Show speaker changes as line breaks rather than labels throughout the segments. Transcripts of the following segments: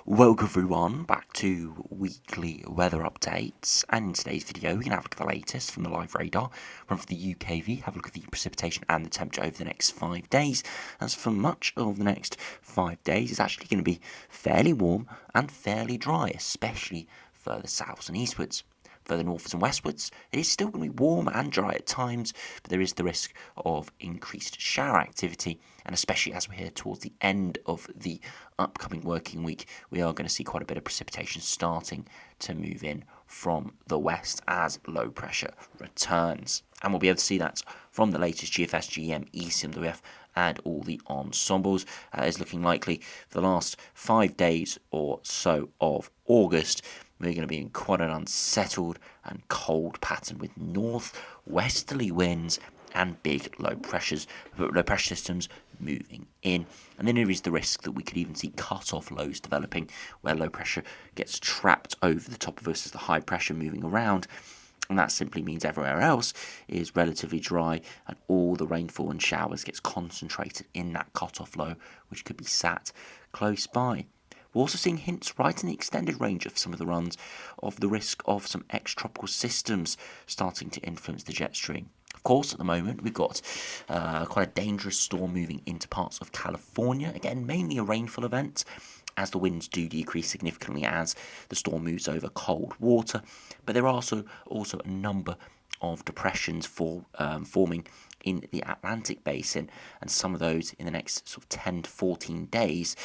Welcome everyone back to weekly weather updates, and in today's video we're going to have a look at the latest from the live radar, run for the UKV, have a look at the precipitation and the temperature over the next 5 days. As for much of the next 5 days, it's actually going to be fairly warm and fairly dry, especially further south and eastwards. Further northwards and westwards, it is still going to be warm and dry at times, but there is the risk of increased shower activity, and especially as we head towards the end of the upcoming working week, we are going to see quite a bit of precipitation starting to move in from the west as low pressure returns. And we'll be able to see that from the latest GFS, GEM, ECMWF, and all the ensembles. Is looking likely for the last 5 days or so of August. We're going to be in quite an unsettled and cold pattern with northwesterly winds and big low pressure systems moving in. And then there is the risk that we could even see cut-off lows developing, where low pressure gets trapped over the top of us as the high pressure moving around. And that simply means everywhere else is relatively dry, and all the rainfall and showers gets concentrated in that cut-off low, which could be sat close by. We're also seeing hints right in the extended range of some of the runs of the risk of some extratropical systems starting to influence the jet stream. Of course, at the moment, we've got quite a dangerous storm moving into parts of California. Again, mainly a rainfall event, as the winds do decrease significantly as the storm moves over cold water. But there are also a number of depressions forming in the Atlantic basin, and some of those in the next sort of 10 to 14 days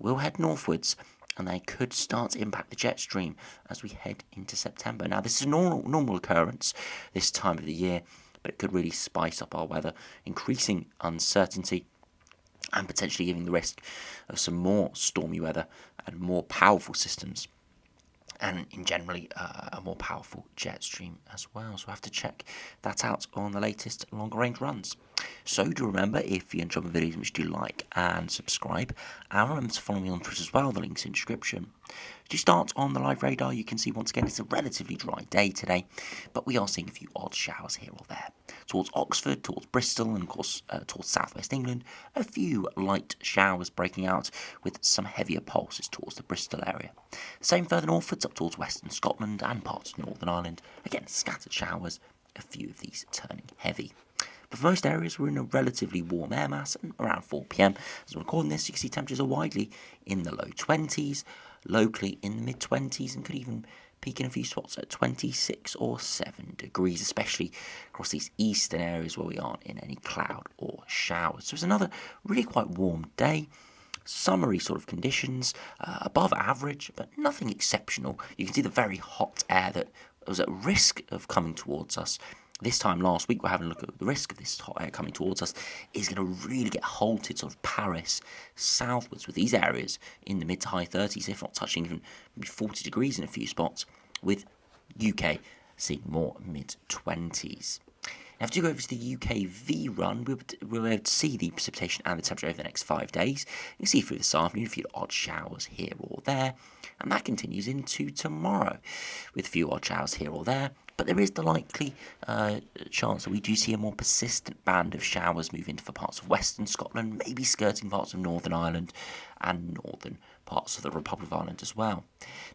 will head northwards, and they could start to impact the jet stream as we head into September. Now, this is a normal occurrence this time of the year, but it could really spice up our weather, increasing uncertainty and potentially giving the risk of some more stormy weather and more powerful systems, and in generally a more powerful jet stream as well. So we'll have to check that out on the latest longer range runs. So do remember, if you enjoy my videos, which do like and subscribe, and remember to follow me on Twitter as well, the link's in the description. To start on the live radar, you can see once again it's a relatively dry day today, but we are seeing a few odd showers here or there. Towards Oxford, towards Bristol, and of course towards southwest England, a few light showers breaking out with some heavier pulses towards the Bristol area. Same further northwards up towards western Scotland and parts of Northern Ireland. Again, scattered showers, a few of these turning heavy. But for most areas, we're in a relatively warm air mass, and around 4 p.m. as I'm recording this, you can see temperatures are widely in the low 20s, locally in the mid 20s, and could even peak in a few spots at 26 or 7 degrees, especially across these eastern areas where we aren't in any cloud or showers. So it's another really quite warm day. Summery sort of conditions, above average, but nothing exceptional. You can see the very hot air that was at risk of coming towards us. This time last week, we're having a look at the risk of this hot air coming towards us is going to really get halted sort of Paris southwards, with these areas in the mid to high 30s, if not touching even maybe 40 degrees in a few spots, with UK seeing more mid 20s. Now, if you go over to the UKV run, we'll be able to see the precipitation and the temperature over the next 5 days. You can see through this afternoon a few odd showers here or there, and that continues into tomorrow with a few odd showers here or there. But there is the likely chance that we do see a more persistent band of showers move into parts of western Scotland, maybe skirting parts of Northern Ireland and northern parts of the Republic of Ireland as well.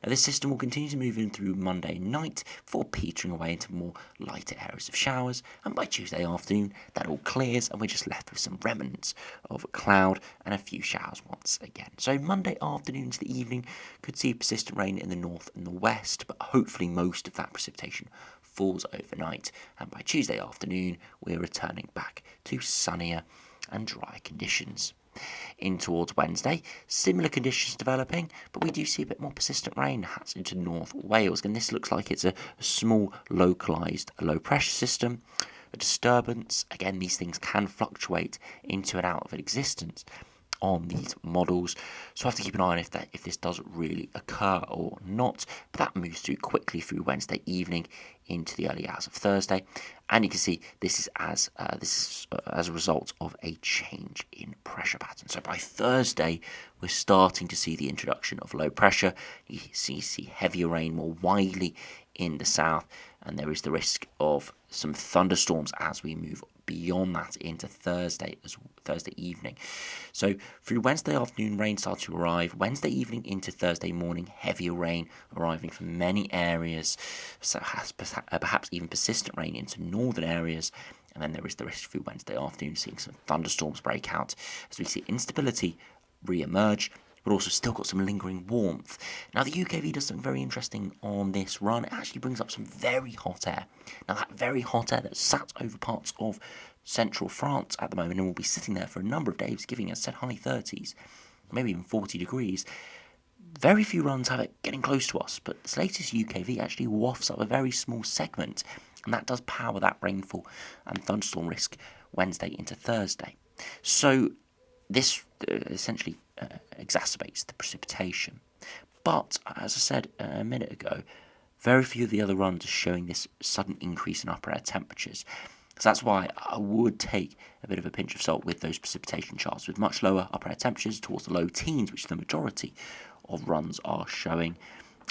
Now, this system will continue to move in through Monday night before petering away into more lighter areas of showers, and by Tuesday afternoon that all clears and we're just left with some remnants of cloud and a few showers once again. So Monday afternoon to the evening could see persistent rain in the north and the west, but hopefully most of that precipitation falls overnight, and by Tuesday afternoon we're returning back to sunnier and dry conditions. In towards Wednesday, similar conditions developing, but we do see a bit more persistent rain perhaps into North Wales, and this looks like it's a small localised low pressure system, a disturbance. Again, these things can fluctuate into and out of existence on these models, so I have to keep an eye on if this does really occur or not. But that moves through quickly through Wednesday evening into the early hours of Thursday, and you can see this is as a result of a change in pressure pattern. So by Thursday, we're starting to see the introduction of low pressure. You see heavier rain more widely in the south, and there is the risk of some thunderstorms as we move beyond that into Thursday evening. So through Wednesday afternoon, rain starts to arrive. Wednesday evening into Thursday morning, heavier rain arriving from many areas, so perhaps even persistent rain into northern areas. And then there is the risk through Wednesday afternoon, seeing some thunderstorms break out as we see instability re-emerge, but also still got some lingering warmth. Now the UKV does something very interesting on this run. It actually brings up some very hot air. Now that very hot air that sat over parts of central France at the moment and will be sitting there for a number of days, giving us said high 30s, maybe even 40 degrees. Very few runs have it getting close to us, but this latest UKV actually wafts up a very small segment, and that does power that rainfall and thunderstorm risk Wednesday into Thursday. So this essentially exacerbates the precipitation. But, as I said a minute ago, very few of the other runs are showing this sudden increase in upper air temperatures. So that's why I would take a bit of a pinch of salt with those precipitation charts, with much lower upper air temperatures towards the low teens, which the majority of runs are showing,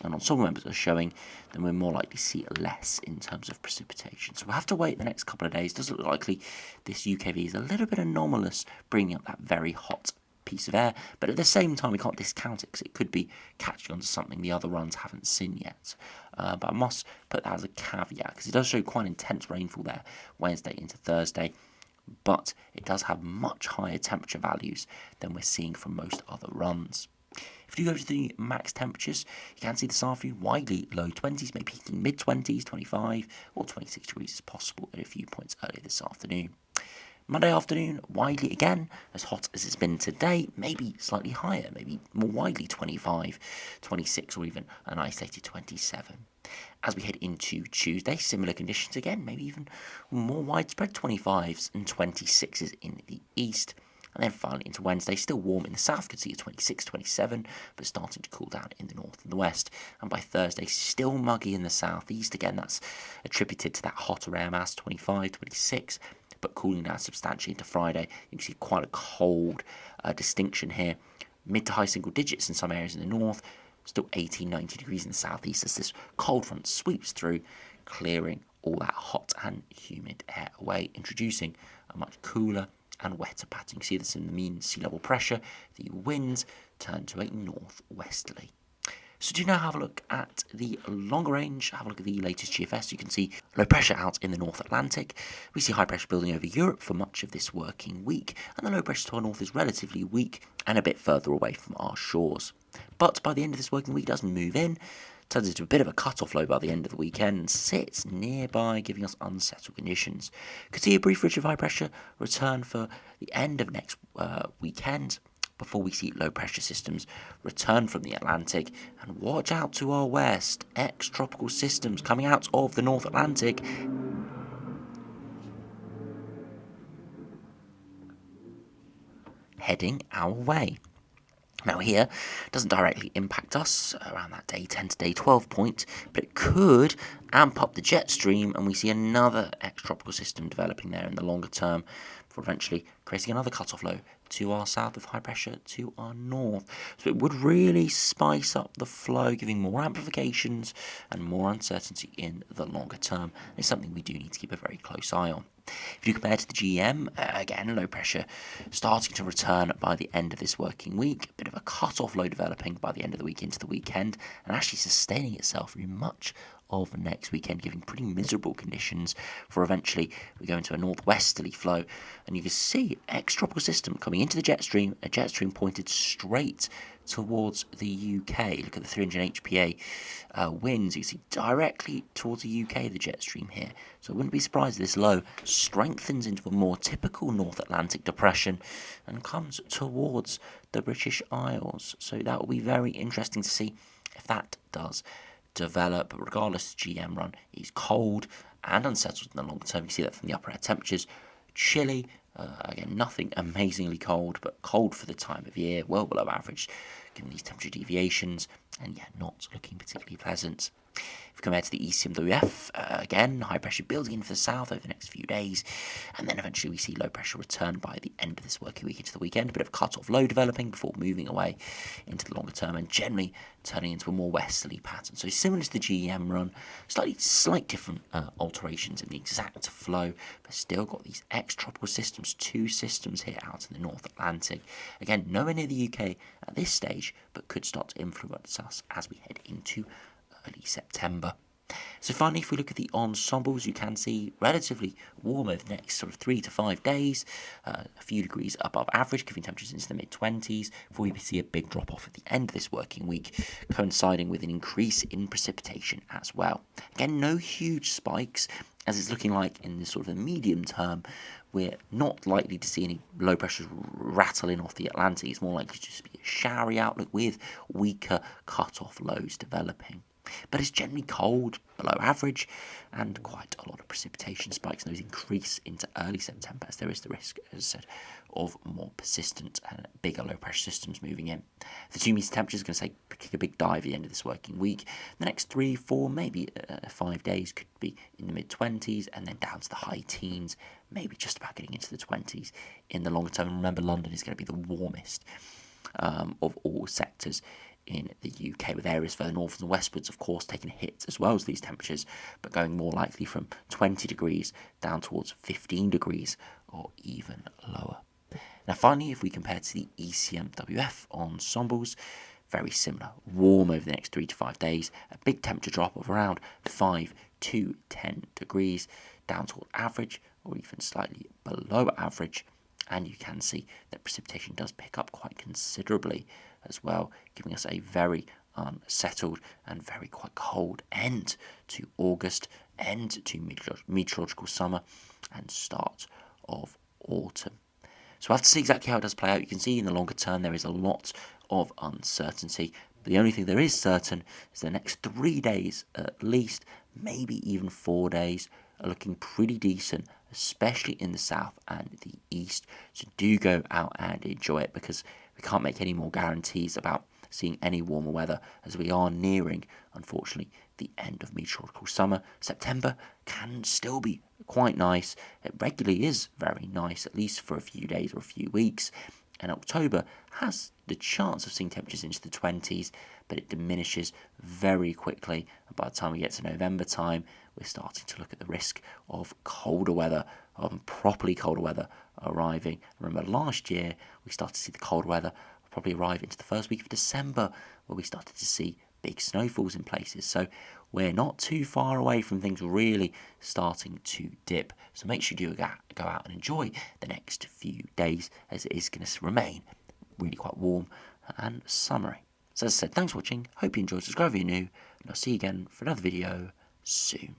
and on some members are showing, then we're more likely to see less in terms of precipitation. So we'll have to wait the next couple of days. It does look likely this UKV is a little bit anomalous, bringing up that very hot piece of air, but at the same time we can't discount it because it could be catching onto something the other runs haven't seen yet. But I must put that as a caveat because it does show quite intense rainfall there Wednesday into Thursday, but it does have much higher temperature values than we're seeing from most other runs. If you go to the max temperatures, you can see this afternoon widely low 20s, maybe peaking mid 20s, 25 or 26 degrees is possible at a few points earlier this afternoon. Monday afternoon, widely again, as hot as it's been today, maybe slightly higher, maybe more widely 25, 26 or even an isolated 27. As we head into Tuesday, similar conditions again, maybe even more widespread 25s and 26s in the east. And then finally into Wednesday, still warm in the south, could see a 26, 27, but starting to cool down in the north and the west. And by Thursday, still muggy in the southeast. Again, that's attributed to that hotter air mass, 25, 26, but cooling down substantially into Friday. You can see quite a cold distinction here. Mid to high single digits in some areas in the north, still 18, 19 degrees in the southeast as this cold front sweeps through, clearing all that hot and humid air away, introducing a much cooler and wetter pattern. You can see this in the mean sea level pressure. The winds turn to a northwesterly. So do now have a look at the longer range, have a look at the latest GFS. You can see low pressure out in the North Atlantic. We see high pressure building over Europe for much of this working week, and the low pressure to our north is relatively weak and a bit further away from our shores. But by the end of this working week, it does move in, turns into a bit of a cut-off low by the end of the weekend and sits nearby, giving us unsettled conditions. Could see a brief ridge of high pressure return for the end of next weekend before we see low pressure systems return from the Atlantic. And watch out to our west, ex-tropical systems coming out of the North Atlantic heading our way. Now here, doesn't directly impact us around that day 10 to day 12 point, but it could amp up the jet stream and we see another ex-tropical system developing there in the longer term for eventually creating another cut-off low to our south with high pressure to our north. So it would really spice up the flow, giving more amplifications and more uncertainty in the longer term. It's something we do need to keep a very close eye on. If you compare to the GM, again, low pressure starting to return by the end of this working week, a bit of a cut-off low developing by the end of the week into the weekend, and actually sustaining itself through much of next weekend, giving pretty miserable conditions for eventually we go into a northwesterly flow. And you can see ex-tropical system coming into the jet stream, a jet stream pointed straight towards the UK. Look at the 300 HPA winds. You can see directly towards the UK, the jet stream here. So I wouldn't be surprised if this low strengthens into a more typical North Atlantic depression and comes towards the British Isles. So that will be very interesting to see if that does develop. But regardless, the GM run is cold and unsettled in the long term. You see that from the upper air temperatures. Chilly, again, nothing amazingly cold, but cold for the time of year, well below average given these temperature deviations, and yeah, not looking particularly pleasant If we compare to the ECMWF, again, high pressure building in for the south over the next few days, and then eventually we see low pressure return by the end of this working week into the weekend. A bit of a cut-off low developing before moving away into the longer term and generally turning into a more westerly pattern. So similar to the GEM run, slight different alterations in the exact flow, but still got these ex-tropical systems, 2 systems here out in the North Atlantic. Again, nowhere near the UK at this stage, but could start to influence us as we head into early September. So finally, if we look at the ensembles, you can see relatively warm over the next sort of 3 to 5 days, a few degrees above average, giving temperatures into the mid-20s, before we see a big drop-off at the end of this working week, coinciding with an increase in precipitation as well. Again, no huge spikes, as it's looking like in the sort of the medium term, we're not likely to see any low pressures rattle in off the Atlantic. It's more likely to just be a showery outlook with weaker cut-off lows developing. But it's generally cold, below average, and quite a lot of precipitation spikes, and those increase into early September as there is the risk, as I said, of more persistent and bigger low pressure systems moving in. The 2 meter temperature is going to kick a big dive at the end of this working week. The next 3, 4, maybe 5 days could be in the mid-20s and then down to the high teens, maybe just about getting into the 20s in the longer term. And remember, London is going to be the warmest of all sectors in the UK, with areas further north and westwards, of course, taking a hit as well as these temperatures, but going more likely from 20 degrees down towards 15 degrees or even lower. Now, finally, if we compare to the ECMWF ensembles, very similar. Warm over the next 3 to 5 days, a big temperature drop of around 5 to 10 degrees, down toward average or even slightly below average. And you can see that precipitation does pick up quite considerably as well, giving us a very unsettled and very quite cold end to August, end to meteorological summer, and start of autumn. So we'll have to see exactly how it does play out. You can see in the longer term there is a lot of uncertainty. But the only thing there is certain is the next 3 days at least, maybe even 4 days, are looking pretty decent, especially in the south and the east. So do go out and enjoy it, because we can't make any more guarantees about seeing any warmer weather as we are nearing, unfortunately, the end of meteorological summer. September can still be quite nice. It regularly is very nice, at least for a few days or a few weeks. And October has the chance of seeing temperatures into the 20s, but it diminishes very quickly. And by the time we get to November time, we're starting to look at the risk of colder weather, properly colder weather arriving. Remember, last year we started to see the cold weather probably arrive into the first week of December, where we started to see big snowfalls in places. So we're not too far away from things really starting to dip. So make sure you do go out and enjoy the next few days, as it is going to remain really quite warm and summery. So as I said, thanks for watching. Hope you enjoyed. Subscribe if you're new, and I'll see you again for another video soon.